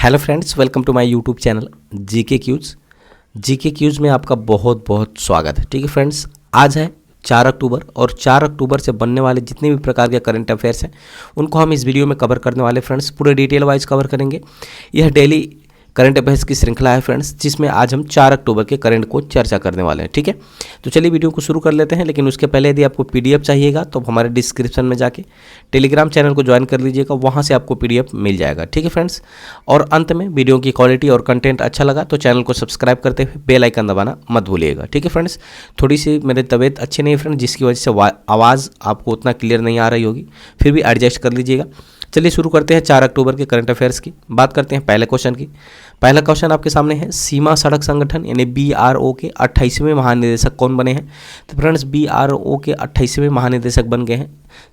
Hello friends, welcome to my YouTube channel GK quiz में आपका बहुत बहुत स्वागत है। ठीक है फ्रेंड्स, आज है 4 अक्टूबर और 4 अक्टूबर से बनने वाले जितने भी प्रकार के करंट अफेयर्स हैं उनको हम इस वीडियो में कवर करने वाले फ्रेंड्स, पूरे डिटेल वाइज कवर करेंगे। यह डेली करंट अफेयर्स की श्रृंखला है फ्रेंड्स, जिसमें आज हम 4 अक्टूबर के करंट को चर्चा करने वाले हैं। ठीक है, तो चलिए वीडियो को शुरू कर लेते हैं। लेकिन उसके पहले यदि आपको पीडीएफ चाहिएगा तो हमारे डिस्क्रिप्शन में जाके टेलीग्राम चैनल को ज्वाइन कर लीजिएगा, वहाँ से आपको पीडीएफ मिल जाएगा। ठीक है फ्रेंड्स, और अंत में वीडियो की क्वालिटी और कंटेंट अच्छा लगा तो चैनल को सब्सक्राइब करते हुए बेल आइकन दबाना मत भूलिएगा। ठीक है फ्रेंड्स, थोड़ी सी मेरी तबीयत अच्छी नहीं है फ्रेंड्स, जिसकी वजह से आवाज़ आपको उतना क्लियर नहीं आ रही होगी, फिर भी एडजस्ट कर लीजिएगा। चलिए शुरू करते हैं 4 अक्टूबर के करंट अफेयर्स की। बात करते हैं पहले क्वेश्चन की। पहला क्वेश्चन आपके सामने है, सीमा सड़क संगठन यानी BRO के 28वें महानिदेशक कौन बने हैं? तो फ्रेंड्स BRO के 28वें महानिदेशक बन गए हैं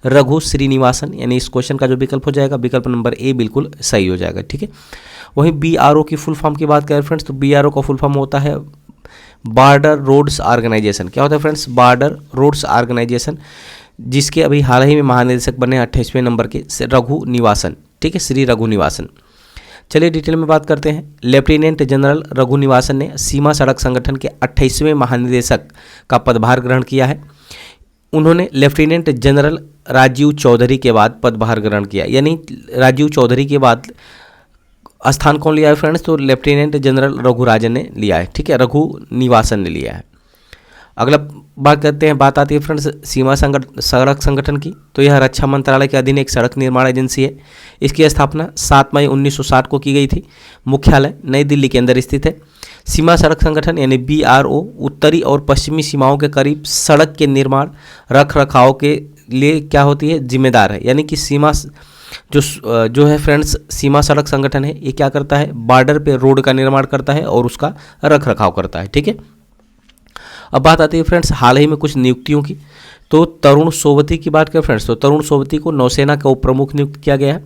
रघु श्रीनिवासन, यानी इस क्वेश्चन का जो विकल्प हो जाएगा विकल्प नंबर ए बिल्कुल सही हो जाएगा। ठीक है, वहीं BRO की फुल फॉर्म की बात करें फ्रेंड्स तो BRO का फुल फॉर्म होता है बॉर्डर रोड्स ऑर्गेनाइजेशन। क्या होता है फ्रेंड्स? बॉर्डर रोड्स ऑर्गेनाइजेशन, जिसके अभी हाल ही में महानिदेशक बने 28वें नंबर के रघु निवासन। ठीक है, श्री रघु निवासन। चलिए डिटेल में बात करते हैं। लेफ्टिनेंट जनरल रघु निवासन ने सीमा सड़क संगठन के 28वें महानिदेशक का पदभार ग्रहण किया है। उन्होंने लेफ्टिनेंट जनरल राजीव चौधरी के बाद पदभार ग्रहण किया, यानी राजीव चौधरी के बाद स्थान कौन लिया है फ्रेंड्स? तो लेफ्टिनेंट जनरल रघु राजन ने लिया है। ठीक है, रघु निवासन ने लिया है। अगला बात करते हैं, बात आती है फ्रेंड्स सीमा सड़क संगठन की। तो यह रक्षा मंत्रालय के अधीन एक सड़क निर्माण एजेंसी है। इसकी स्थापना 7 मई 1960 को की गई थी। मुख्यालय नई दिल्ली के अंदर स्थित है। सीमा सड़क संगठन यानी BRO उत्तरी और पश्चिमी सीमाओं के करीब सड़क के रख रखाव के लिए क्या होती है? जिम्मेदार है। यानी कि सीमा जो है फ्रेंड्स, सीमा सड़क संगठन है, ये क्या करता है? बॉर्डर पे रोड का निर्माण करता है और उसका रख रखाव करता है। ठीक है, अब बात आती है फ्रेंड्स हाल ही में कुछ नियुक्तियों की। तो तरुण सोबती की बात करें फ्रेंड्स तो तरुण सोबती को नौसेना का उप प्रमुख नियुक्त किया गया है।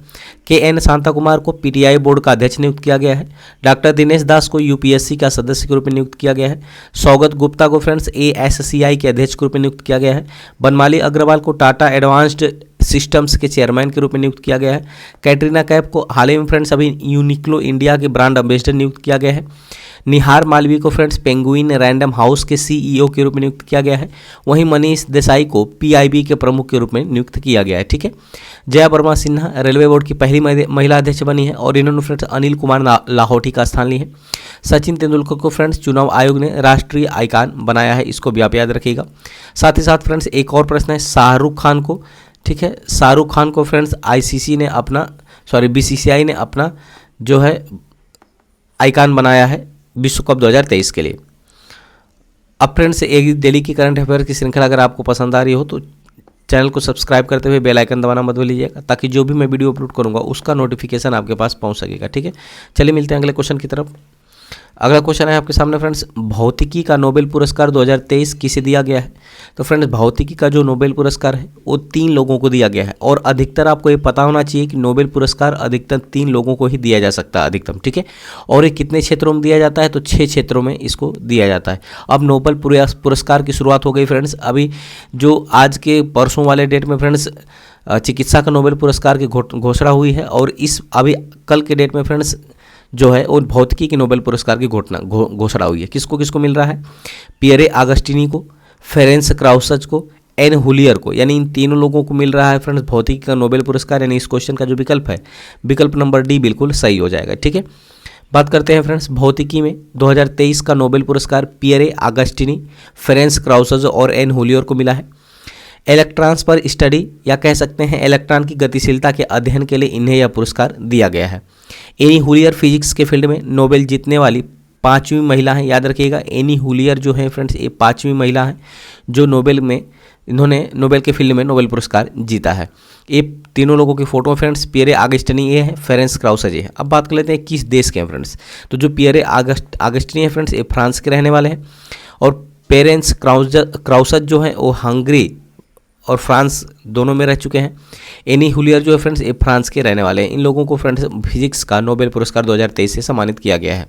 KN शांता कुमार को PTI बोर्ड का अध्यक्ष नियुक्त किया गया है। डॉक्टर दिनेश दास को UPSC का सदस्य के रूप में नियुक्त किया गया है। सौगत गुप्ता को फ्रेंड्स ASCI के अध्यक्ष के रूप में नियुक्त किया गया है। बनमाली अग्रवाल को टाटा एडवांस्ड सिस्टम्स के चेयरमैन के रूप में नियुक्त किया गया है। कैटरीना कैफ को हाल ही में फ्रेंड्स अभी यूनिक्लो इंडिया के ब्रांड एम्बेसडर नियुक्त किया गया है। निहार मालवीय को फ्रेंड्स पेंगुइन रैंडम हाउस के CEO के रूप में नियुक्त किया गया है। वहीं मनीष देसाई को PIB के प्रमुख के रूप में नियुक्त किया गया है। ठीक है, जया वर्मा सिन्हा रेलवे बोर्ड की पहली महिला अध्यक्ष बनी है और इन्होंने फ्रेंड्स अनिल कुमार लाहौटी का स्थान ली है। सचिन तेंदुलकर को फ्रेंड्स चुनाव आयोग ने राष्ट्रीय आइकॉन बनाया है, इसको भी आप याद रखिएगा। साथ ही साथ फ्रेंड्स एक और प्रश्न है शाहरुख खान को। ठीक है, शाहरुख खान को फ्रेंड्स BCCI ने अपना जो है आइकॉन बनाया है विश्व कप 2023 के लिए। अब फ्रेंड्स एक डेली की करंट अफेयर की श्रृंखला अगर आपको पसंद आ रही हो तो चैनल को सब्सक्राइब करते हुए बेल आइकन दबाना मत भूलिएगा, ताकि जो भी मैं वीडियो अपलोड करूंगा उसका नोटिफिकेशन आपके पास पहुंच सकेगा। ठीक है, चलिए मिलते हैं अगले क्वेश्चन की तरफ। अगला क्वेश्चन है आपके सामने फ्रेंड्स, भौतिकी का नोबेल पुरस्कार 2023 किसे दिया गया है? तो फ्रेंड्स भौतिकी का जो नोबेल पुरस्कार है वो 3 लोगों को दिया गया है, और अधिकतर आपको ये पता होना चाहिए कि नोबेल पुरस्कार अधिकतर 3 लोगों को ही दिया जा सकता है अधिकतम। ठीक है, और ये कितने क्षेत्रों में दिया जाता है? तो 6 क्षेत्रों में इसको दिया जाता है। अब नोबेल पुरस्कार की शुरुआत हो गई फ्रेंड्स, अभी जो आज के परसों वाले डेट में फ्रेंड्स चिकित्सा का नोबेल पुरस्कार की घोषणा हुई है, और इस अभी कल के डेट में फ्रेंड्स जो है वो भौतिकी के नोबेल पुरस्कार की घोषणा हुई है। किसको किसको मिल रहा है? पियरे आगस्टिनी को, फेरेंस क्राउसच को, एन हुलियर को, यानी इन तीनों लोगों को मिल रहा है फ्रेंड्स भौतिकी का नोबेल पुरस्कार। यानी इस क्वेश्चन का जो विकल्प है विकल्प नंबर डी बिल्कुल सही हो जाएगा। ठीक है, बात करते हैं फ्रेंड्स भौतिकी में 2023 का नोबेल पुरस्कार पियरे आगस्टिनी, फेरेंस क्राउसच और एन हुलियर को मिला है। इलेक्ट्रॉन्स पर स्टडी या कह सकते हैं इलेक्ट्रॉन की गतिशीलता के अध्ययन के लिए इन्हें यह पुरस्कार दिया गया है। एनी हुलियर फिजिक्स के फील्ड में नोबेल जीतने वाली 5वीं महिला हैं, याद रखिएगा। एनी हुलियर जो है फ्रेंड्स ये 5वीं महिला हैं जो इन्होंने नोबेल के फील्ड में नोबेल पुरस्कार जीता है। ये तीनों लोगों की फोटो फ्रेंड्स पियरे आगस्टिनी ये है, फेरेंस क्राउसच ये है। अब बात कर लेते हैं किस देश के हैं फ्रेंड्स। तो जो पियरे आगस्टिनी है फ्रेंड्स ये फ्रांस के रहने वाले हैं, और फेरेंस क्राउसच जो है वो हंगरी और फ्रांस दोनों में रह चुके हैं। एनी हुलियर जो है फ्रेंड्स ये फ्रांस के रहने वाले हैं। इन लोगों को फ्रेंड्स फिजिक्स का नोबेल पुरस्कार 2023 से सम्मानित किया गया है।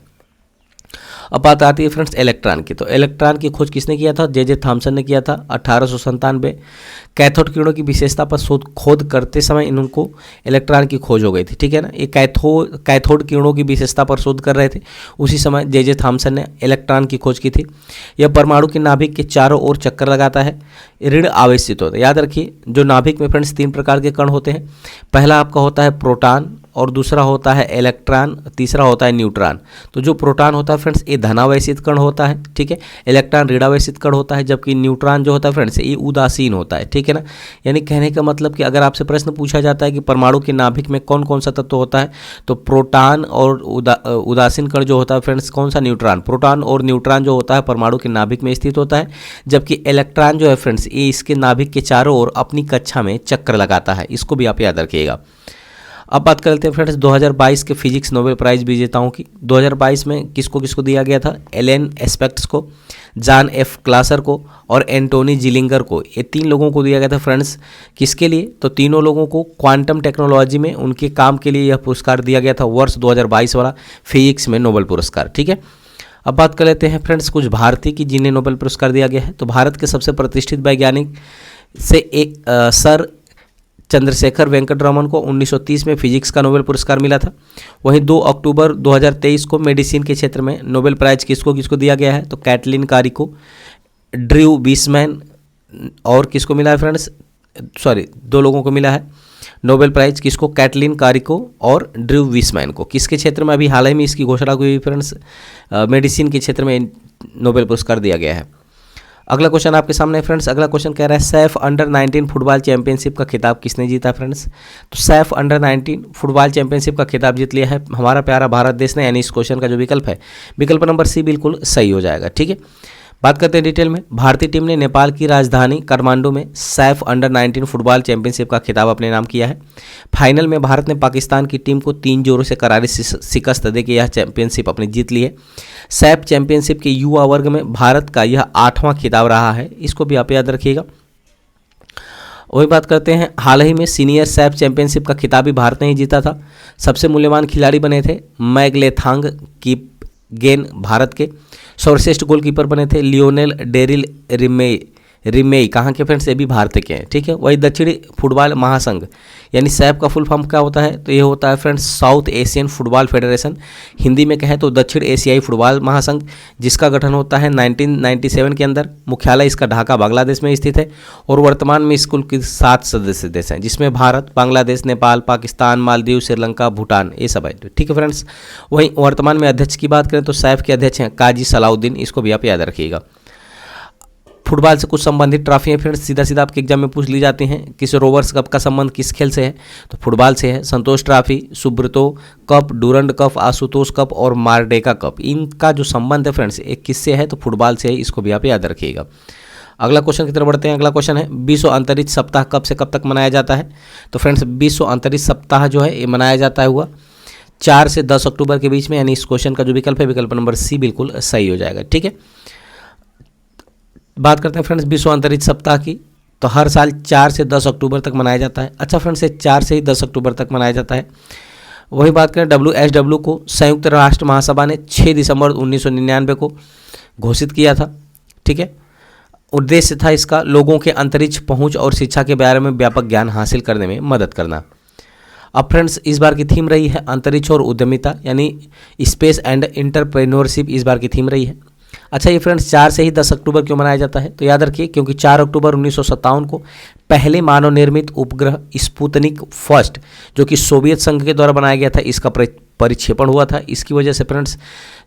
अब बात आती है फ्रेंड्स इलेक्ट्रॉन की। तो इलेक्ट्रॉन की खोज किसने किया था? जे थॉमसन ने किया था 1897। कैथोड किरणों की विशेषता पर खोज करते समय इनको इलेक्ट्रॉन की खोज हो गई थी, ठीक है ना। ये कैथोड किरणों की विशेषता पर शोध कर रहे थे, उसी समय जे थॉमसन ने इलेक्ट्रॉन की खोज की थी। यह परमाणु के नाभिक के चारों ओर चक्कर लगाता है, ऋण आवेशित होता है। याद रखिए जो नाभिक में फ्रेंड्स 3 प्रकार के कण होते हैं। पहला आपका होता है प्रोटॉन, और दूसरा होता है इलेक्ट्रॉन, तीसरा होता है न्यूट्रॉन। तो जो प्रोटॉन होता है फ्रेंड्स ये धनावेशित कण होता है, ठीक है। इलेक्ट्रॉन ऋणावेशित कण होता है, जबकि न्यूट्रॉन जो होता है फ्रेंड्स ये उदासीन होता है, ठीक है ना। यानी कहने का मतलब कि अगर आपसे प्रश्न पूछा जाता है कि परमाणु के नाभिक में कौन कौन सा तत्व होता है, तो प्रोटॉन और उदासीन कण जो होता है फ्रेंड्स कौन सा? न्यूट्रॉन। प्रोटॉन और न्यूट्रॉन जो होता है परमाणु के नाभिक में स्थित होता है, जबकि इलेक्ट्रॉन जो है फ्रेंड्स ये इसके नाभिक के चारों ओर अपनी कक्षा में चक्कर लगाता है। इसको भी आप याद रखिएगा। अब बात कर लेते हैं फ्रेंड्स 2022 के फिजिक्स नोबेल प्राइज विजेताओं की। 2022 में किसको किसको दिया गया था? एलन एस्पेक्ट्स को, जॉन एफ क्लासर को और एंटोनी जिलिंगर को। ये 3 लोगों को दिया गया था फ्रेंड्स। किसके लिए? तो तीनों लोगों को क्वांटम टेक्नोलॉजी में उनके काम के लिए यह पुरस्कार दिया गया था, वर्ष 2022 वाला फिजिक्स में नोबेल पुरस्कार, ठीक है। अब बात कर लेते हैं फ्रेंड्स कुछ भारतीय की जिन्हें नोबेल पुरस्कार दिया गया है। तो भारत के सबसे प्रतिष्ठित वैज्ञानिक से एक सर चंद्रशेखर वेंकट रमन को 1930 में फिजिक्स का नोबेल पुरस्कार मिला था। वहीं 2 अक्टूबर 2023 को मेडिसिन के क्षेत्र में नोबेल प्राइज किसको किसको दिया गया है? तो कैटलिन कारी को, ड्रू विसमैन और किसको मिला है फ्रेंड्स? 2 लोगों को मिला है नोबेल प्राइज। किसको? कैटलिन कारी को और ड्रू विसमैन को। किसके क्षेत्र में? अभी हाल ही में इसकी घोषणा हुई फ्रेंड्स, मेडिसिन के क्षेत्र में नोबेल पुरस्कार दिया गया है। अगला क्वेश्चन आपके सामने फ्रेंड्स। अगला क्वेश्चन कह रहा है सैफ अंडर 19 फुटबॉल चैंपियनशिप का खिताब किसने जीता फ्रेंड्स? तो सैफ अंडर 19 फुटबॉल चैंपियनशिप का खिताब जीत लिया है हमारा प्यारा भारत देश ने। यानी इस क्वेश्चन का जो विकल्प है, विकल्प नंबर सी बिल्कुल सही हो जाएगा, ठीक है। बात करते हैं डिटेल में। भारतीय टीम ने नेपाल की राजधानी काठमांडू में सैफ अंडर 19 फुटबॉल चैंपियनशिप का खिताब अपने नाम किया है। फाइनल में भारत ने पाकिस्तान की टीम को 3 जोरों से करारी शिकस्त देकर यह चैंपियनशिप अपनी जीत ली है। सैफ चैंपियनशिप के युवा वर्ग में भारत का यह 8वां खिताब रहा है, इसको भी आप याद रखिएगा। वही बात करते हैं, हाल ही में सीनियर सैफ चैंपियनशिप का खिताब भी भारत ने ही जीता था। सबसे मूल्यवान खिलाड़ी बने थे मैगलेथांग की गेन भारत के। सर्वश्रेष्ठ गोलकीपर बने थे लियोनेल डेरिल रिमेई कहाँ के फ्रेंड्स? ये भी भारत के हैं, ठीक है। वही दक्षिणी फुटबॉल महासंघ यानी सैफ का फुल फॉर्म क्या होता है? तो ये होता है friends south Asian football federation, Hindi में कहें तो दक्षिण एशियाई फुटबॉल महासंघ, जिसका गठन होता है 1997 के अंदर। मुख्यालय इसका ढाका बांग्लादेश में स्थित है और वर्तमान में इस कुल के 7 सदस्य देश हैं, जिसमें भारत, बांग्लादेश, नेपाल, पाकिस्तान, मालदीव, श्रीलंका, भूटान, ये सब है, ठीक है फ्रेंड्स। वहीं वर्तमान में अध्यक्ष की बात करें तो सैफ के अध्यक्ष हैं काजी सलाउद्दीन, इसको भी आप याद रखिएगा। फुटबॉल से कुछ संबंधित ट्रॉफियाँ फ्रेंड्स सीधा सीधा आपके एग्जाम में पूछ ली जाती हैं। किस रोवर्स कप का संबंध किस खेल से है? तो फुटबॉल से है। Santosh trophy, Subroto cup, Durand cup, Ashutosh cup और मारडेका कप, इनका जो संबंध है फ्रेंड्स एक किससे है? तो फुटबॉल से है, इसको भी आप याद रखिएगा। अगला क्वेश्चन की तरफ बढ़ते हैं। अगला क्वेश्चन है विश्व अंतरिक्ष सप्ताह कब से कब तक मनाया जाता है? तो फ्रेंड्स विश्व अंतरिक्ष सप्ताह जो है ये मनाया जाता है हुआ 4 से 10 अक्टूबर के बीच में। यानी इस क्वेश्चन का जो विकल्प है, विकल्प नंबर सी बिल्कुल सही हो जाएगा, ठीक है। बात करते हैं फ्रेंड्स विश्व अंतरिक्ष सप्ताह की। तो हर साल 4 से 10 अक्टूबर तक मनाया जाता है। अच्छा फ्रेंड्स, 4 से ही 10 अक्टूबर तक मनाया जाता है। वही बात करें WSW को संयुक्त राष्ट्र महासभा ने 6 दिसंबर 1999 को घोषित किया था, ठीक है। उद्देश्य था इसका लोगों के अंतरिक्ष पहुंच और शिक्षा के बारे में व्यापक ज्ञान हासिल करने में मदद करना। अब फ्रेंड्स इस बार की थीम रही है अंतरिक्ष और उद्यमिता, यानी स्पेस एंड एंटरप्रेन्योरशिप इस बार की थीम रही है। अच्छा ये फ्रेंड्स 4 से ही 10 अक्टूबर क्यों मनाया जाता है? तो याद रखिए क्योंकि 4 अक्टूबर 1957 को पहले मानव निर्मित उपग्रह स्पुतनिक फर्स्ट जो कि सोवियत संघ के द्वारा बनाया गया था, इसका परिक्षेपण हुआ था। इसकी वजह से फ्रेंड्स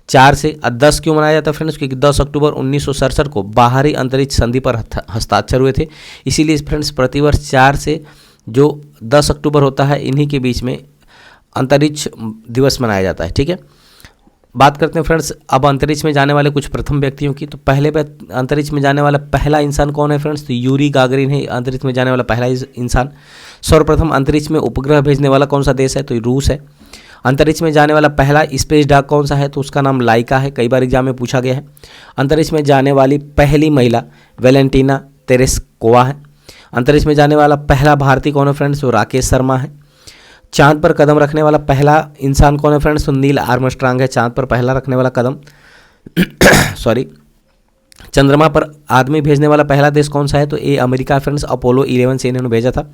4 से 10 क्यों मनाया जाता है फ्रेंड्स? क्योंकि 10 अक्टूबर 1967 को बाहरी अंतरिक्ष संधि पर हस्ताक्षर हुए थे। इसीलिए फ्रेंड्स प्रतिवर्ष 4 से जो 10 अक्टूबर होता है इन्हीं के बीच में अंतरिक्ष दिवस मनाया जाता है, ठीक है। बात करते हैं फ्रेंड्स अब अंतरिक्ष में जाने वाले कुछ प्रथम व्यक्तियों की। तो पहले अंतरिक्ष में जाने वाला पहला इंसान कौन है फ्रेंड्स? तो यूरी गागरिन है अंतरिक्ष में जाने वाला पहला इंसान। सर्वप्रथम अंतरिक्ष में उपग्रह भेजने वाला कौन सा देश है? तो रूस है। अंतरिक्ष में जाने वाला पहला स्पेस डॉग कौन सा है? तो उसका नाम लाइका है, कई बार एग्जाम में पूछा गया है। अंतरिक्ष में जाने वाली पहली महिला वेलेंटिना तेरेस्कोवा है। अंतरिक्ष में जाने वाला पहला भारतीय कौन है फ्रेंड्स? तो राकेश शर्मा है। चांद पर कदम रखने वाला पहला इंसान कौन है फ्रेंड्स? तो नील आर्मस्ट्रांग है चांद पर पहला रखने वाला कदम। सॉरी, चंद्रमा पर आदमी भेजने वाला पहला देश कौन सा है? तो ए अमेरिका फ्रेंड्स, अपोलो 11 से इन्होंने भेजा था।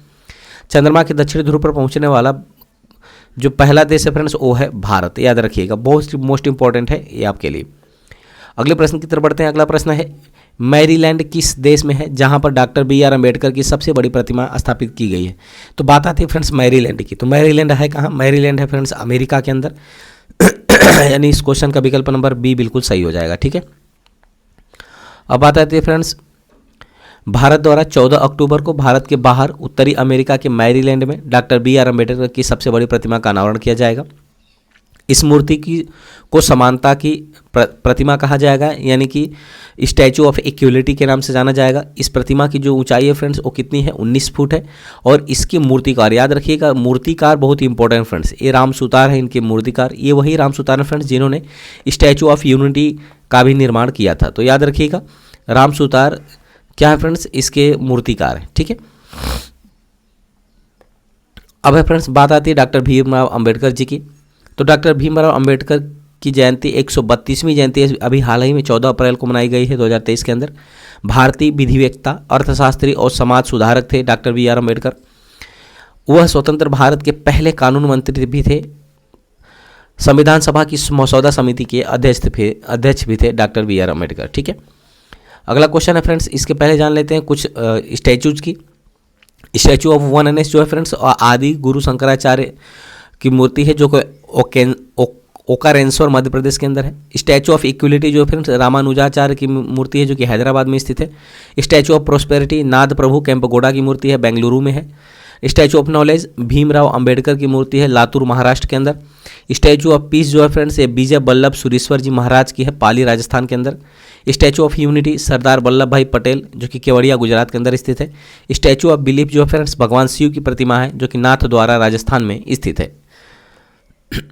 चंद्रमा के दक्षिणी ध्रुव पर पहुंचने वाला जो पहला देश है फ्रेंड्स वो है भारत, याद रखिएगा, बहुत मोस्ट इंपॉर्टेंट है ये आपके लिए। अगले प्रश्न की तरफ बढ़ते हैं। अगला प्रश्न है मैरीलैंड किस देश में है जहां पर डॉक्टर BR अम्बेडकर की सबसे बड़ी प्रतिमा स्थापित की गई है? तो बात आती है फ्रेंड्स मैरीलैंड की। तो मैरीलैंड है कहाँ? मैरीलैंड है फ्रेंड्स अमेरिका के अंदर। यानी इस क्वेश्चन का विकल्प नंबर बी बिल्कुल सही हो जाएगा, ठीक है। अब बात आती है फ्रेंड्स, भारत द्वारा 14 अक्टूबर को भारत के बाहर उत्तरी अमेरिका के मैरीलैंड में डॉक्टर BR अम्बेडकर की सबसे बड़ी प्रतिमा का अनावरण किया जाएगा। इस मूर्ति को समानता की प्रतिमा कहा जाएगा, यानी कि स्टैचू ऑफ इक्वलिटी के नाम से जाना जाएगा। इस प्रतिमा की जो ऊंचाई है फ्रेंड्स वो कितनी है? 19 फुट है। और इसके मूर्तिकार, याद रखिएगा, मूर्तिकार बहुत इंपॉर्टेंट फ्रेंड्स, ये राम सुतार है इनके मूर्तिकार। ये वही राम सुतार है फ्रेंड्स जिन्होंने स्टैचू ऑफ यूनिटी का भी निर्माण किया था। तो याद रखिएगा राम सुतार क्या है फ्रेंड्स? इसके मूर्तिकार है, ठीक है। अब है फ्रेंड्स बात आती है डॉक्टर भीमराव अंबेडकर जी की। तो डॉक्टर भीमराव अंबेडकर की जयंती 132वीं जयंती अभी हाल ही में 14 अप्रैल को मनाई गई है 2023 के अंदर। भारतीय विधिवेत्ता, अर्थशास्त्री और समाज सुधारक थे डॉक्टर BR अम्बेडकर। वह स्वतंत्र भारत के पहले कानून मंत्री भी थे। संविधान सभा की मसौदा समिति के अध्यक्ष भी थे डॉक्टर BR अम्बेडकर, ठीक है। अगला क्वेश्चन है फ्रेंड्स, इसके पहले जान लेते हैं कुछ स्टैचूज की। स्टैचू ऑफ 1NS जो है फ्रेंड्स आदि गुरु शंकराचार्य की मूर्ति है जो कि ओकारेंसर मध्य प्रदेश के अंदर है। स्टैचू ऑफ इक्वलिटी जो फ्रेंड्स रामानुजाचार्य की मूर्ति है जो कि हैदराबाद में स्थित है। स्टैचू ऑफ प्रोस्पेरिटी नाद प्रभु केम्पगौड़ा की मूर्ति है, बेंगलुरु में है। Statue of knowledge Bhimrao Ambedkar की मूर्ति है, लातूर महाराष्ट्र के अंदर। स्टैचू ऑफ पीस जो है फ्रेंड्स ये विजय वल्लभ सुरेश्वर जी महाराज की है, पाली राजस्थान के अंदर। Statue of unity Sardar Vallabh भाई पटेल जो कि केवड़िया गुजरात के अंदर स्थित है। स्टैचू ऑफ बिलीफ जो है फ्रेंड्स भगवान शिव की प्रतिमा है जो कि नाथ द्वारा राजस्थान में स्थित है।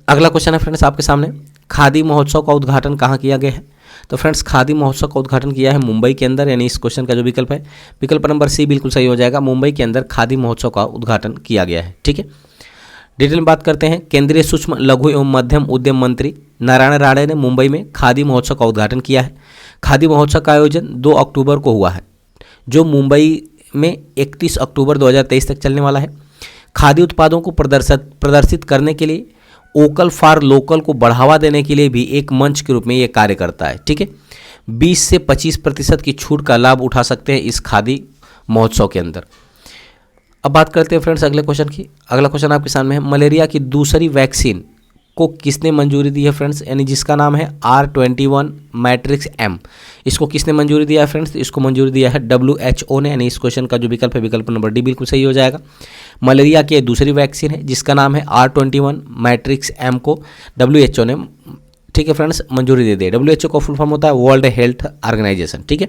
अगला क्वेश्चन है फ्रेंड्स आपके सामने, खादी महोत्सव का उद्घाटन कहाँ किया गया है? तो फ्रेंड्स खादी महोत्सव का उद्घाटन किया है मुंबई के अंदर, यानी इस क्वेश्चन का जो विकल्प है विकल्प नंबर सी बिल्कुल सही हो जाएगा। मुंबई के अंदर खादी महोत्सव का उद्घाटन किया गया है, ठीक है। डिटेल में बात करते हैं। केंद्रीय सूक्ष्म लघु एवं मध्यम उद्यम मंत्री नारायण राणे ने मुंबई में खादी महोत्सव का उद्घाटन किया है। खादी महोत्सव का आयोजन 2 अक्टूबर को हुआ है जो मुंबई में 31 अक्टूबर 2023 तक चलने वाला है। खादी उत्पादों को प्रदर्शित करने के लिए वोकल फॉर लोकल को बढ़ावा देने के लिए भी एक मंच के रूप में ये कार्य करता है, ठीक है। 20 से 25% की छूट का लाभ उठा सकते हैं इस खादी महोत्सव के अंदर। अब बात करते हैं फ्रेंड्स अगले क्वेश्चन की। अगला क्वेश्चन आपके सामने है, मलेरिया की दूसरी वैक्सीन को किसने मंजूरी दी है फ्रेंड्स, यानी जिसका नाम है R21 मैट्रिक्स M। इसको किसने मंजूरी दिया है फ्रेंड्स? इसको मंजूरी दिया है WHO ने, यानी इस क्वेश्चन का जो विकल्प है विकल्प नंबर डी बिल्कुल सही हो जाएगा। मलेरिया की दूसरी वैक्सीन है जिसका नाम है R21 मैट्रिक्स M को WHO ने, ठीक है फ्रेंड्स, मंजूरी दे दी। WHO का फुल फॉर्म होता है वर्ल्ड हेल्थ ऑर्गेनाइजेशन, ठीक है।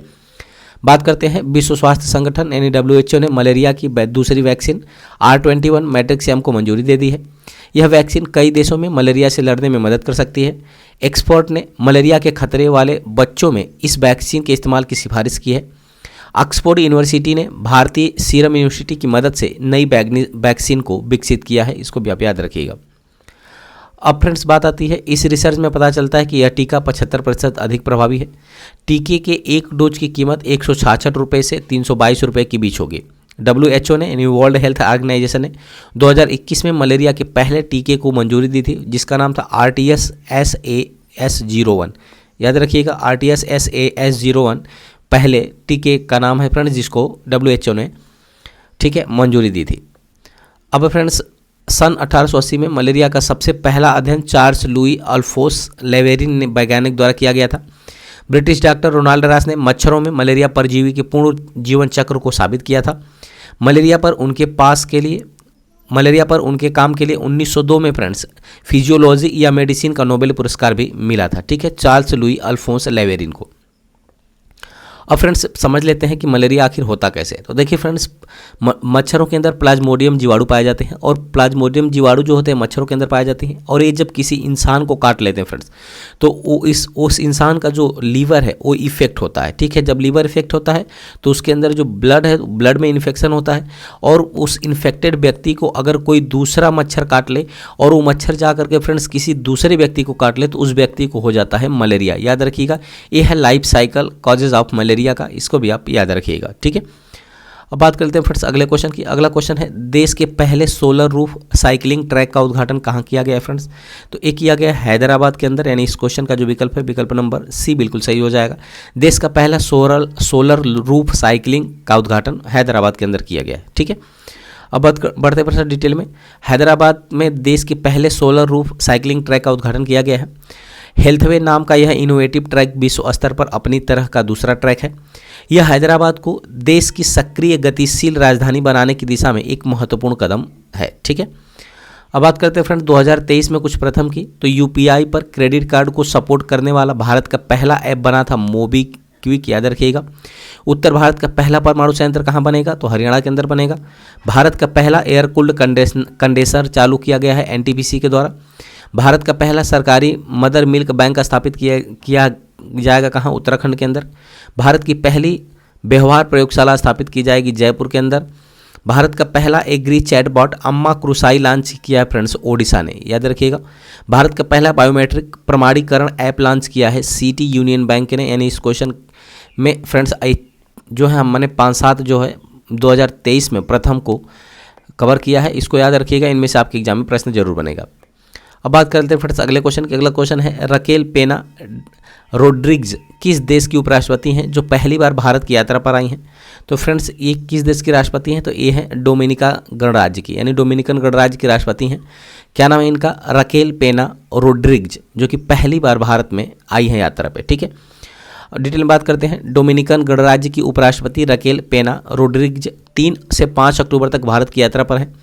बात करते हैं विश्व स्वास्थ्य संगठन यानी WHO ने मलेरिया की दूसरी वैक्सीन R21 मैट्रिक्स M को मंजूरी दे दी है। यह वैक्सीन कई देशों में मलेरिया से लड़ने में मदद कर सकती है। एक्सपर्ट ने मलेरिया के खतरे वाले बच्चों में इस वैक्सीन के इस्तेमाल की सिफारिश की है। ऑक्सफोर्ड यूनिवर्सिटी ने भारतीय सीरम यूनिवर्सिटी की मदद से नई वैक्सीन को विकसित किया है, इसको भी आप याद रखिएगा। अब फ्रेंड्स बात आती है, इस रिसर्च में पता चलता है कि यह टीका 75% अधिक प्रभावी है। टीके के एक डोज की कीमत 166 रुपये से 322 रुपये के बीच होगी। WHO ने यानी वर्ल्ड हेल्थ ऑर्गेनाइजेशन ने 2021 में मलेरिया के पहले टीके को मंजूरी दी थी जिसका नाम था RTS-SAS01। याद रखिएगा RTS-SAS01 पहले टीके का नाम है फ्रेंड्स जिसको WHO ने, ठीक है, मंजूरी दी थी। अब फ्रेंड्स सन 1880 में मलेरिया का सबसे पहला अध्ययन चार्ल्स लुई अल्फोस लेवेरिन वैज्ञानिक द्वारा किया गया था। ब्रिटिश डॉक्टर रोनाल्ड रॉस ने मच्छरों में मलेरिया परजीवी के पूर्ण जीवन चक्र को साबित किया था। मलेरिया पर उनके काम के लिए 1902 में फ्रेंड्स फिजियोलॉजी या मेडिसिन का नोबेल पुरस्कार भी मिला था, ठीक है, चार्ल्स लुई अल्फोंस लेवेरिन को। अब फ्रेंड्स समझ लेते हैं कि मलेरिया आखिर होता कैसे है। तो देखिए फ्रेंड्स, मच्छरों के अंदर प्लाज्मोडियम जीवाणु पाए जाते हैं और प्लाज्मोडियम जीवाणु जो होते हैं मच्छरों के अंदर पाए जाते हैं और ये जब किसी इंसान को काट लेते हैं फ्रेंड्स, तो उस इंसान का जो लीवर है वो इफेक्ट होता है। ठीक है, जब लीवर इफेक्ट होता है तो उसके अंदर जो ब्लड है, ब्लड में इन्फेक्शन होता है और उस इन्फेक्टेड व्यक्ति को अगर कोई दूसरा मच्छर काट ले और वो मच्छर जा करके फ्रेंड्स किसी दूसरे व्यक्ति को काट ले तो उस व्यक्ति को हो जाता है मलेरिया। याद रखिएगा, ये है life cycle causes of malaria का, इसको भी आप याद रखिएगा। ठीक है, अब बात करते हैं फ्रेंड्स अगले क्वेश्चन की। अगला क्वेश्चन है, देश के पहले सोलर रूफ साइकिलिंग ट्रैक का उद्घाटन कहाँ किया गया है फ्रेंड्स? तो ये किया गया हैदराबाद के अंदर, यानी इस क्वेश्चन का जो विकल्प है विकल्प नंबर सी बिल्कुल सही हो जाएगा। देश का पहला सोलर रूफ साइकिलिंग का उद्घाटन हैदराबाद के अंदर किया गया है। ठीक है, अब बढ़ते प्रश्न डिटेल में। हैदराबाद में देश के पहले सोलर रूफ साइकिलिंग ट्रैक का उद्घाटन किया गया है। हेल्थवे नाम का यह इनोवेटिव ट्रैक विश्व स्तर पर अपनी तरह का दूसरा ट्रैक है। यह हैदराबाद को देश की सक्रिय गतिशील राजधानी बनाने की दिशा में एक महत्वपूर्ण कदम है। ठीक है, अब बात करते हैं फ्रेंड्स 2023 में कुछ प्रथम की। तो यूपीआई पर क्रेडिट कार्ड को सपोर्ट करने वाला भारत का पहला ऐप बना था मोबीक्विक, याद रखिएगा। उत्तर भारत का पहला परमाणु संयंत्र कहाँ बनेगा? तो हरियाणा के अंदर बनेगा। भारत का पहला एयर कूल्ड कंडेंसर चालू किया गया है एनटीपीसी के द्वारा। भारत का पहला सरकारी मदर मिल्क बैंक स्थापित किया जाएगा कहाँ? उत्तराखंड के अंदर। भारत की पहली व्यवहार प्रयोगशाला स्थापित की जाएगी जयपुर के अंदर। भारत का पहला एग्री चैटबॉट अम्मा क्रुसाई लॉन्च किया है फ्रेंड्स ओडिशा ने, याद रखिएगा। भारत का पहला बायोमेट्रिक प्रमाणीकरण ऐप लॉन्च किया है सिटी यूनियन बैंक ने, यानी इस क्वेश्चन में फ्रेंड्स जो है हमने 5-7 जो है 2023 में प्रथम को कवर किया है, इसको याद रखिएगा। इनमें से आपके एग्जाम में प्रश्न जरूर बनेगा। अब बात करते हैं फ्रेंड्स अगले क्वेश्चन की। अगला क्वेश्चन है, रकेल पेना रोड्रिग्ज किस देश की उपराष्ट्रपति हैं जो पहली बार भारत की यात्रा पर आई हैं? तो फ्रेंड्स ये किस देश की राष्ट्रपति हैं? तो ये है डोमिनिका गणराज्य की, यानी डोमिनिकन गणराज्य की राष्ट्रपति हैं। क्या नाम है इनका? रकेल पेना रोड्रिग्ज, जो कि पहली बार भारत में आई हैं यात्रा पे। ठीक है, डिटेल में बात करते हैं। डोमिनिकन गणराज्य की उपराष्ट्रपति रकेल पेना रोड्रिग्ज 3 से 5 अक्टूबर तक भारत की यात्रा पर है।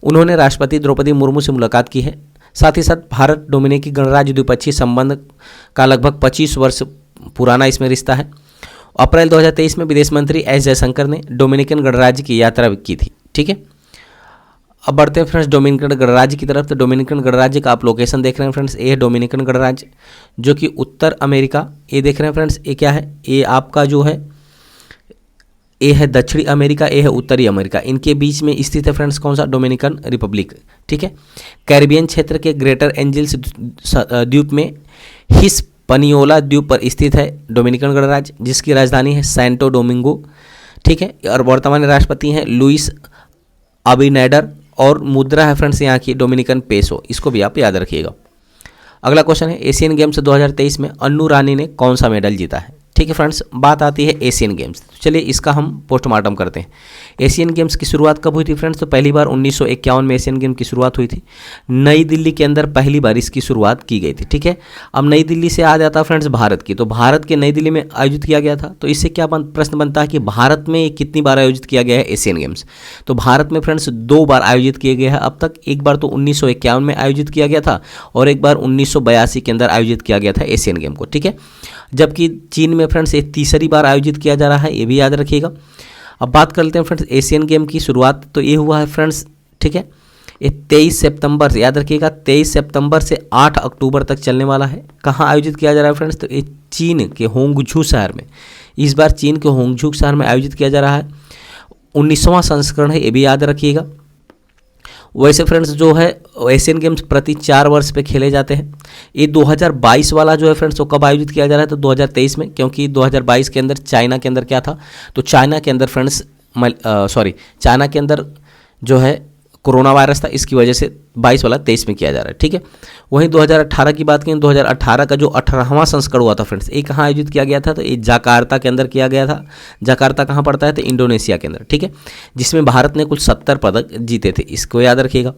उन्होंने राष्ट्रपति द्रौपदी मुर्मू से मुलाकात की है। साथ ही साथ भारत डोमिनिकी गणराज्य द्विपक्षीय संबंध का लगभग 25 वर्ष पुराना इसमें रिश्ता है। अप्रैल 2023 में विदेश मंत्री एस जयशंकर ने डोमिनिकन गणराज्य की यात्रा की थी। ठीक है, अब बढ़ते हैं फ्रेंड्स डोमिनिकन गणराज्य की तरफ। तो डोमिनिकन गणराज्य का आप लोकेशन देख रहे हैं फ्रेंड्स, ये है डोमिनिकन गणराज्य जो कि उत्तर अमेरिका, ये देख रहे हैं फ्रेंड्स, ये क्या है? ये आपका जो है ये है दक्षिणी अमेरिका, ये है उत्तरी अमेरिका, इनके बीच में स्थित है फ्रेंड्स कौन सा? Dominican Republic. ठीक है, कैरिबियन क्षेत्र के ग्रेटर एंजिल्स द्वीप में हिस्पनियोला द्वीप पर स्थित है डोमिनिकन गणराज्य, जिसकी राजधानी है सैंटो डोमिंगो। ठीक है, और वर्तमान राष्ट्रपति हैं लुइस अबिनेडर और मुद्रा है फ्रेंड्स यहाँ की डोमिनिकन पेसो, इसको भी आप याद रखिएगा। अगला क्वेश्चन है, एशियन गेम्स 2023 में अन्नू रानी ने कौन सा मेडल जीता है? ठीक है फ्रेंड्स, बात आती है एशियन गेम्स। तो चलिए इसका हम पोस्टमार्टम करते हैं। एशियन गेम्स की शुरुआत कब हुई थी फ्रेंड्स? तो पहली बार 1951 में एशियन गेम की शुरुआत हुई थी। नई दिल्ली के अंदर पहली बार इसकी शुरुआत की गई थी। ठीक है, अब नई दिल्ली से आ जाता फ्रेंड्स भारत की, तो भारत के नई दिल्ली में आयोजित किया गया था। तो इससे क्या प्रश्न बनता है कि भारत में कितनी बार आयोजित किया गया है एशियन गेम्स? तो भारत में फ्रेंड्स 2 बार आयोजित किए गए हैं अब तक। एक बार तो 1951 में आयोजित किया गया था और एक बार 1982 के अंदर आयोजित किया गया था एशियन गेम को। ठीक है, जबकि चीन में फ्रेंड्स ये तीसरी बार आयोजित किया जा रहा है, ये भी याद रखिएगा। अब बात कर लेते हैं फ्रेंड्स एशियन गेम की शुरुआत, तो ये हुआ है फ्रेंड्स, ठीक है, ये 23 सितंबर से, याद रखिएगा 23 सितंबर से 8 अक्टूबर तक चलने वाला है। कहाँ आयोजित किया जा रहा है फ्रेंड्स? तो ये चीन के होंगझू शहर में, इस बार चीन के होंगझू शहर में आयोजित किया जा रहा है। 19वां संस्करण है, ये भी याद रखिएगा। वैसे फ्रेंड्स जो है एशियन गेम्स प्रति 4 वर्ष पे खेले जाते हैं। ये 2022 वाला जो है फ्रेंड्स वो कब आयोजित किया जा रहा है? तो 2023 में, क्योंकि 2022 के अंदर चाइना के अंदर क्या था? तो चाइना के अंदर फ्रेंड्स चाइना के अंदर जो है कोरोना वायरस था, इसकी वजह से 22 वाला 23 में किया जा रहा है। ठीक है, वहीं 2018 की बात करें, 2018 का जो 18वां संस्करण हुआ था फ्रेंड्स, ये कहाँ आयोजित किया गया था? तो ये जाकार्ता के अंदर किया गया था। जाकार्ता कहाँ पड़ता है? तो इंडोनेशिया के अंदर। ठीक है, जिसमें भारत ने कुल 70 पदक जीते थे, इसको याद रखिएगा।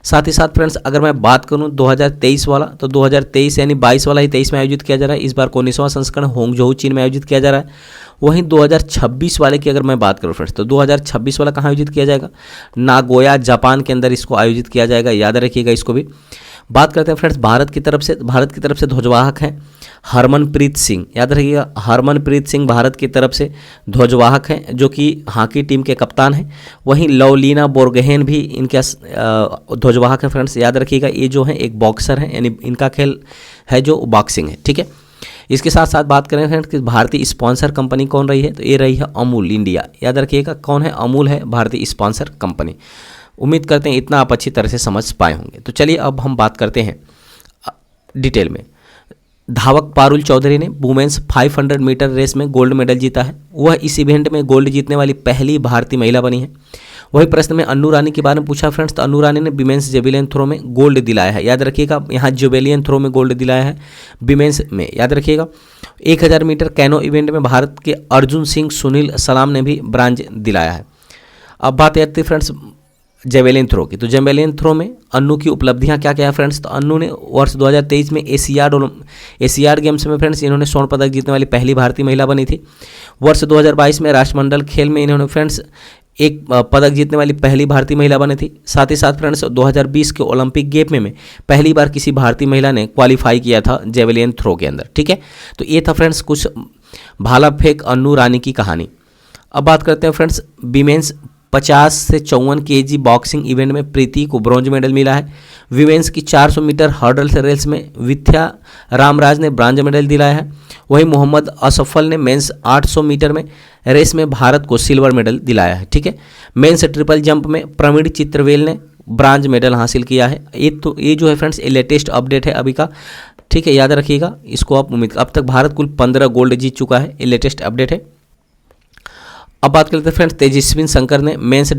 साथ ही साथ फ्रेंड्स अगर मैं बात करूँ 2023 वाला, तो 2023 यानी 22 वाला ही 23 में आयोजित किया जा रहा है। इस बार 19वां संस्करण होंगझोऊ चीन में आयोजित किया जा रहा है। वहीं 2026 वाले की अगर मैं बात करूँ फ्रेंड्स, तो 2026 वाला कहाँ आयोजित किया जाएगा? नागोया जापान के अंदर इसको आयोजित किया जाएगा, याद रखिएगा इसको भी। बात करते हैं फ्रेंड्स भारत की तरफ से ध्वजवाहक हैं हरमनप्रीत सिंह, याद रखिएगा हरमनप्रीत सिंह भारत की तरफ से ध्वजवाहक हैं जो कि हॉकी टीम के कप्तान हैं। वहीं लवलीना बोर्गोहेन भी इनके ध्वजवाहक हैं फ्रेंड्स, याद रखिएगा। ये जो है एक बॉक्सर हैं, यानी इनका खेल है जो बॉक्सिंग है, ठीक है। इसके साथ साथ बात करें फ्रेंड्स कि भारतीय स्पॉन्सर कंपनी कौन रही है, तो ये रही है अमूल इंडिया, याद रखिएगा कौन है, अमूल है भारतीय स्पॉन्सर कंपनी। उम्मीद करते हैं इतना आप अच्छी तरह से समझ पाए होंगे। तो चलिए अब हम बात करते हैं डिटेल में। धावक पारुल चौधरी ने वुमेन्स 500 मीटर रेस में गोल्ड मेडल जीता है। वह इस इवेंट में गोल्ड जीतने वाली पहली भारतीय महिला बनी है। वही प्रश्न में अन्नू रानी के बारे में पूछा फ्रेंड्स, तो अन्नू रानी ने विमेंस जेवेलियन थ्रो में गोल्ड दिलाया है, याद रखिएगा यहाँ जेवेलियन थ्रो में गोल्ड दिलाया है विमेंस में, याद रखिएगा। 1000 मीटर कैनो इवेंट में भारत के अर्जुन सिंह सुनील सलाम ने भी ब्रांज दिलाया है। अब बात आती है फ्रेंड्स जेवेलिन थ्रो की, तो जेवेलिन थ्रो में अन्नू की उपलब्धियां क्या क्या है फ्रेंड्स, तो अन्नू ने वर्ष 2023 में एशियाड गेम्स में फ्रेंड्स इन्होंने स्वर्ण पदक जीतने वाली पहली भारतीय महिला बनी थी। वर्ष 2022 में राष्ट्रमंडल खेल में इन्होंने फ्रेंड्स एक पदक जीतने वाली पहली भारतीय महिला बनी थी। साथ ही साथ फ्रेंड्स 2020 के ओलंपिक गेम में पहली बार किसी भारतीय महिला ने क्वालिफाई किया था जेवेलिन थ्रो के अंदर, ठीक है। तो ये था फ्रेंड्स कुछ भाला फेंक अन्नू रानी की कहानी। अब बात करते हैं फ्रेंड्स विमेंस 50 से 54 kg बॉक्सिंग इवेंट में प्रीति को ब्रॉन्ज मेडल मिला है। विमेंस की 400 मीटर हर्डल रेस में विद्या रामराज ने ब्रॉन्ज मेडल दिलाया है। वहीं मोहम्मद असफल ने मेंस 800 मीटर में रेस में भारत को सिल्वर मेडल दिलाया है, ठीक है। मेंस ट्रिपल जंप में प्रवीण चित्रवेल ने ब्रॉन्ज मेडल हासिल किया है। ये जो है फ्रेंड्स ये लेटेस्ट अपडेट है अभी का, ठीक है, याद रखिएगा इसको आप उम्मीद। अब तक भारत कुल 15 गोल्ड जीत चुका है, ये लेटेस्ट अपडेट है। अब बात करते हैं फ्रेंड्स तेजस्विन शंकर ने मेंस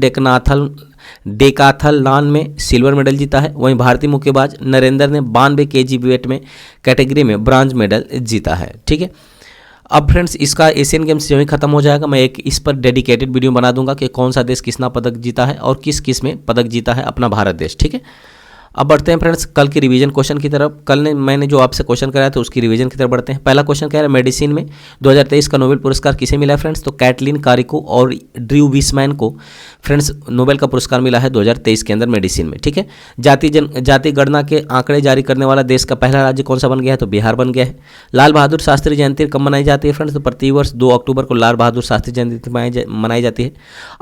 डेकाथलॉन में सिल्वर मेडल जीता है। वहीं भारतीय मुक्केबाज नरेंद्र ने 92 kg वेट में कैटेगरी में ब्रॉन्ज मेडल जीता है, ठीक है। अब फ्रेंड्स इसका एशियन गेम्स जो ही खत्म हो जाएगा, मैं एक इस पर डेडिकेटेड वीडियो बना दूंगा कि कौन सा देश कितना पदक जीता है और किस किस में पदक जीता है अपना भारत देश, ठीक है। अब बढ़ते हैं फ्रेंड्स कल के रिवीजन क्वेश्चन की तरफ। मैंने जो आपसे क्वेश्चन कराया था उसकी रिवीजन की तरफ बढ़ते हैं। पहला क्वेश्चन कह रहा है मेडिसिन में 2023 का नोबेल पुरस्कार किसे मिला है फ्रेंड्स, तो कैटलिन कारिको और ड्रू विसमैन को फ्रेंड्स नोबेल का पुरस्कार मिला है 2023 के अंदर मेडिसिन में, ठीक है। जाति गणना के आंकड़े जारी करने वाला देश का पहला राज्य कौन सा बन गया है, तो बिहार बन गया है। लाल बहादुर शास्त्री जयंती कब मनाई जाती है फ्रेंड्स, तो प्रतिवर्ष 2 अक्टूबर को लाल बहादुर शास्त्री जयंती मनाई जाती है।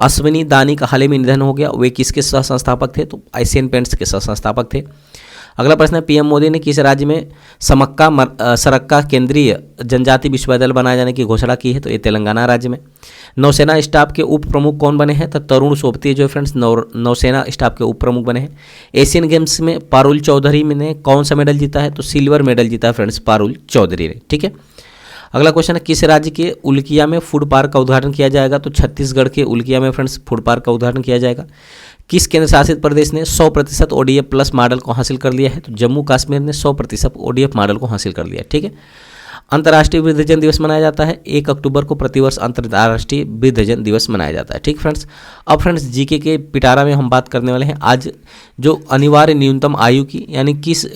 अश्विनी दानी का हाल ही में निधन हो गया, वे किसके सह संस्थापक थे, तो एशियन पेंट्स के सह संस्थापक थे। अगला प्रश्न है पीएम मोदी ने किस राज्य में सरक्का केंद्रीय जनजाति विश्वविद्यालय बनाए जाने की घोषणा की है, तो ये तेलंगाना राज्य में। नौसेना स्टाफ के उप प्रमुख कौन बने हैं, तो तरुण सोबती जो फ्रेंड्स नौसेना स्टाफ के उप प्रमुख बने हैं। एशियन गेम्स में पारुल चौधरी ने कौन सा मेडल जीता है, तो सिल्वर मेडल जीता है फ्रेंड्स पारुल चौधरी ने, ठीक है। अगला क्वेश्चन है किस राज्य के उल्किया में फूड पार्क का उद्घाटन किया जाएगा, तो छत्तीसगढ़ के उल्किया में फ्रेंड्स फूड पार्क का उद्घाटन किया जाएगा। किस केंद्र शासित प्रदेश ने 100% ODF प्लस मॉडल को हासिल कर लिया है, तो जम्मू कश्मीर ने 100% ODF मॉडल को हासिल कर लिया, ठीक है। अंतर्राष्ट्रीय वृद्धजन दिवस मनाया जाता है 1 अक्टूबर को, प्रतिवर्ष अंतर्राष्ट्रीय वृद्धजन दिवस मनाया जाता है, ठीक फ्रेंड्स। अब फ्रेंड्स जीके के पिटारा में हम बात करने वाले हैं आज जो अनिवार्य न्यूनतम आयु की, यानी किस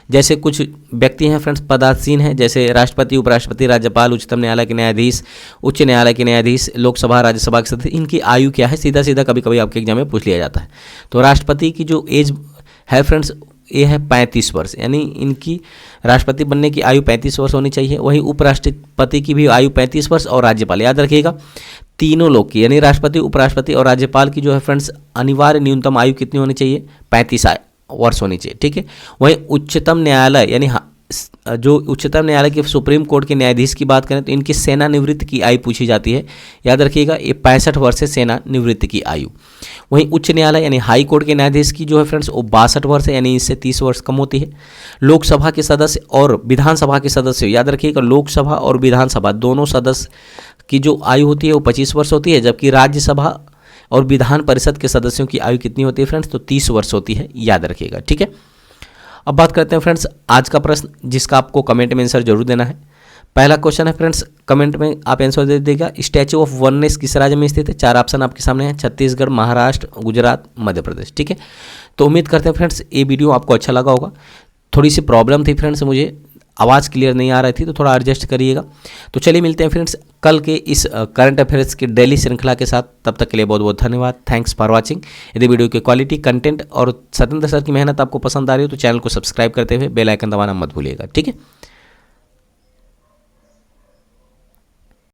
जैसे कुछ व्यक्ति हैं फ्रेंड्स पदासीन हैं, जैसे राष्ट्रपति, उपराष्ट्रपति, राज्यपाल, उच्चतम न्यायालय के न्यायाधीश, उच्च न्यायालय के न्यायाधीश, लोकसभा राज्यसभा के सदस्य, इनकी आयु क्या है, सीधा सीधा कभी कभी आपके एग्जाम में पूछ लिया जाता है। तो राष्ट्रपति की जो एज है फ्रेंड्स ये है 35 वर्ष, यानी इनकी राष्ट्रपति बनने की आयु 35 वर्ष होनी चाहिए। वहीं उपराष्ट्रपति की भी आयु 35 वर्ष और राज्यपाल, याद रखिएगा तीनों लोग की, यानी राष्ट्रपति, उपराष्ट्रपति और राज्यपाल की जो है फ्रेंड्स अनिवार्य न्यूनतम आयु कितनी होनी चाहिए, 35 वर्ष होनी चाहिए, ठीक है। वहीं उच्चतम न्यायालय यानी जो उच्चतम न्यायालय के सुप्रीम कोर्ट के न्यायाधीश की बात करें तो इनकी सेवानिवृत्ति की आयु पूछी जाती है, याद रखिएगा ये 65 वर्ष है सेवानिवृत्ति की आयु। वहीं उच्च न्यायालय यानी हाई कोर्ट के न्यायाधीश की जो है फ्रेंड्स वो 62 वर्ष है, यानी इससे 30 वर्ष कम होती है। लोकसभा के सदस्य और विधानसभा के सदस्य, याद रखिएगा लोकसभा और विधानसभा दोनों सदस्य की जो आयु होती है वो 25 वर्ष होती है, जबकि राज्यसभा और विधान परिषद के सदस्यों की आयु कितनी होती है फ्रेंड्स, तो 30 वर्ष होती है, याद रखिएगा, ठीक है। अब बात करते हैं फ्रेंड्स आज का प्रश्न जिसका आपको कमेंट में आंसर जरूर देना है। पहला क्वेश्चन है फ्रेंड्स कमेंट में आप आंसर दे दीजिएगा, स्टैचू ऑफ वननेस किस राज्य में स्थित है। 4 ऑप्शन आपके सामने हैं, छत्तीसगढ़, महाराष्ट्र, गुजरात, मध्य प्रदेश, ठीक है। तो उम्मीद करते हैं फ्रेंड्स ये वीडियो आपको अच्छा लगा होगा। थोड़ी सी प्रॉब्लम थी फ्रेंड्स, मुझे आवाज़ क्लियर नहीं आ रही थी तो थोड़ा एडजस्ट करिएगा। तो चलिए मिलते हैं फ्रेंड्स कल के इस करंट अफेयर्स की डेली श्रृंखला के साथ, तब तक के लिए बहुत बहुत धन्यवाद। Thanks for watching. यदि वीडियो की क्वालिटी, कंटेंट और सत्येंद्र सर की मेहनत आपको पसंद आ रही हो तो चैनल को सब्सक्राइब करते हुए बेल आइकन दबाना मत भूलिएगा, ठीक है।